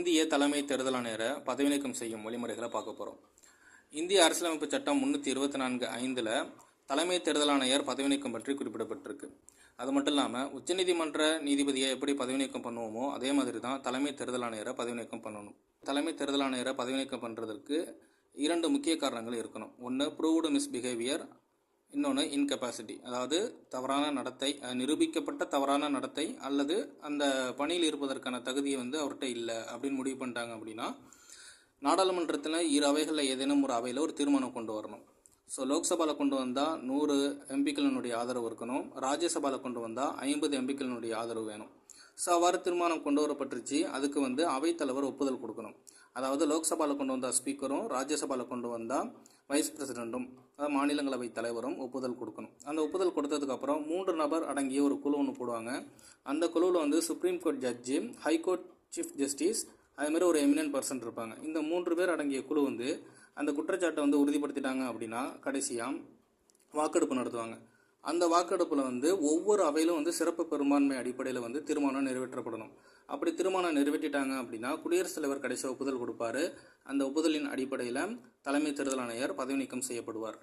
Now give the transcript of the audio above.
இந்திய தலைமை தேர்தல் ஆணையரை பதவி நீக்கம் செய்யும் வழிமுறைகளை பார்க்க போகிறோம். இந்திய அரசியலமைப்பு சட்டம் 324(5)ல் தலைமை தேர்தல் ஆணையர் பதவி நீக்கம் பற்றி குறிப்பிடப்பட்டிருக்கு. அது மட்டும் இல்லாமல் உச்சநீதிமன்ற நீதிபதியை எப்படி பதவி நீக்கம் பண்ணுவோமோ அதே மாதிரி தான் தலைமை தேர்தல் ஆணையரை பதவி நீக்கம் பண்ணணும். தலைமை தேர்தல் ஆணையரை பதவி நீக்கம் பண்ணுறதுக்கு 2 முக்கிய காரணங்கள் இருக்கணும். ஒன்று ப்ரூவ்டு மிஸ்பிஹேவியர், இன்னொன்று இன்கெப்பாசிட்டி, அதாவது தவறான நடத்தை, நிரூபிக்கப்பட்ட தவறான நடத்தை அல்லது அந்த பணியில் இருப்பதற்கான தகுதியை அவர்கிட்ட இல்லை அப்படின்னு முடிவு பண்ணிட்டாங்க அப்படின்னா நாடாளுமன்றத்தில் 2 அவைகளில் ஏதேனும் ஒரு அவையில் ஒரு தீர்மானம் கொண்டு வரணும். ஸோ லோக்சபாவில் கொண்டு வந்தால் 100 எம்பிக்களினுடைய ஆதரவு இருக்கணும், ராஜ்யசபாவில் கொண்டு வந்தால் 50 எம்பிக்களினுடைய ஆதரவு வேணும். ஸோ அவ்வாறு தீர்மானம் கொண்டு வரப்பட்டுருச்சு. அதுக்கு அவைத்தலைவர் ஒப்புதல் கொடுக்கணும். அதாவது லோக்சபாவில் கொண்டு வந்தால் ஸ்பீக்கரும், ராஜ்யசபாவில் கொண்டு வந்தால் வைஸ் பிரசிடெண்ட்டும், அதாவது மாநிலங்களவை தலைவரும் ஒப்புதல் கொடுக்கணும். அந்த ஒப்புதல் கொடுத்ததுக்கப்புறம் 3 நபர் அடங்கிய ஒரு குழு ஒன்று போடுவாங்க. அந்த குழுவில் supreme court judge, high court chief justice, அதுமாதிரி ஒரு எமினன்ட் பர்சன் இருப்பாங்க. இந்த 3 பேர் அடங்கிய குழு அந்த குற்றச்சாட்டை உறுதிப்படுத்திட்டாங்க அப்படின்னா கடைசியாக வாக்கெடுப்பு நடத்துவாங்க. அந்த வாக்கெடுப்பில் ஒவ்வொரு அவையிலும் சிறப்பு பெரும்பான்மை அடிப்படையில் தீர்மானம் நிறைவேற்றப்படணும். அப்படி தீர்மானம் நிறைவேற்றிட்டாங்க அப்படின்னா குடியரசுத் தலைவர் கடைசி ஒப்புதல் கொடுப்பாரு. அந்த ஒப்புதலின் அடிப்படையில் தலைமை தேர்தல் ஆணையர் பதவி நீக்கம் செய்யப்படுவார்.